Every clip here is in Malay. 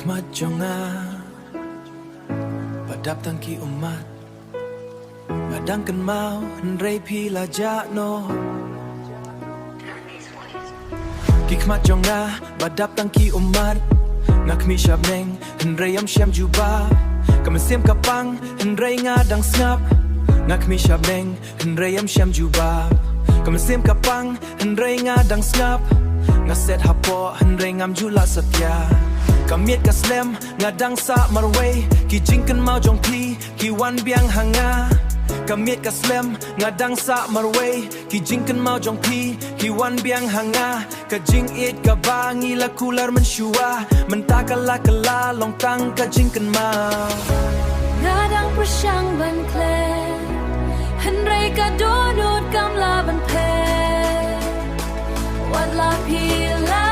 Hikmat jonga Padap tangki umat Ngadangkan mau Henry pila jakno Hikmat jonga Padap tangki umat Ngakmi syab neng Henry am syam juba Kamesim kapang Henry ngadang snap Ngakmi syab neng Henry am syam juba Kamesim kapang Henry ngadang snap Ngaset hapo Henry ngam jula setia Kamiet ka slem ngadang sa marway Ki jingken mau jong pi Ki wan biang hanga Kamiet ka slem ngadang sa marway Ki jingken mau jong pi Ki wan biang hanga Ka jing it ka bangi la kular mensyua Mentakala kala long tang ka jingken mau Ngadang persyang ban kle Henry ka donut kam la ban pe Wat la pila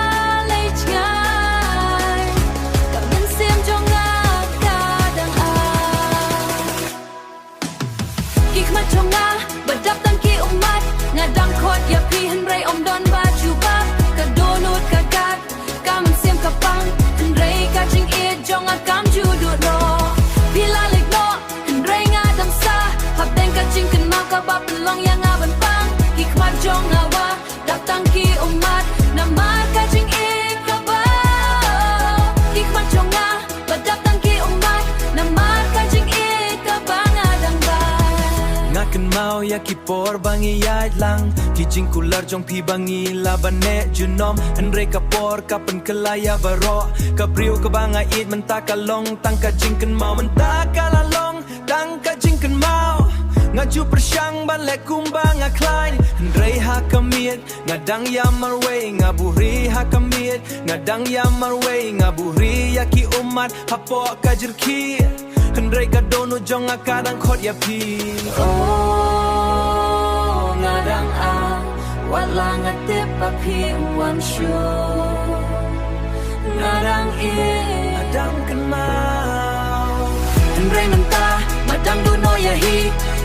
Hikmat jonga Badap tangki umat Ngadang kot ya pi Henry om don baju bab Kadonut kagat Kam sim kapang Henry kacing it jonga kam judut no Bila lik no Henry ngadam sa Hab deng kacing ken mau kabab pelong yang aban pang Hikmat jonga wa Dap tangki umat Nama kacing it kabab Hikmat jonga Badap tangki umat Nama kacing it kabang ngadang ba Ngaken mau ya kipor bangi yait lang Kijing kular jong pi bangi labane junom Henry kapor kapen kelaya baro Kapriu kabanga it mentaka long Tangka jingken mau mentaka lalong Tangka jingken mau Ngaju persyang ban le kumbang ngaklain Henry hakamiet ngadang ya marway Ngaburi hakamiet ngadang ya marway Ngaburi ya ki umat hapo kajerki Henry kadonu jong akadang khot ya pi Oh ngadang a Wala ngatip api wan shu Ngadang i Ngadang kan mau Henry mentah Madang duno ya hi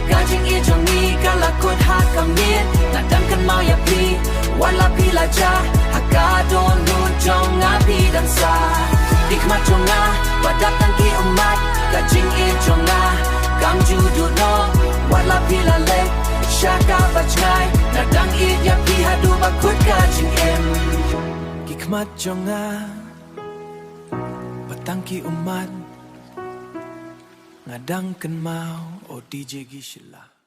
Gajing i jong ni Kalakut hakamit Ngadang kan mau ya pi Wala pi laja Hakadonu jong api dan sa Hikmat jonga Badap tangki umat Gajing i jonga Kam judut no Wala pi lalek Syaka bajngai Nadang i ya pi hadu bakut gajing em Hikmat jonga Patangki umat Ngadang kan mau Oh DJ Gishila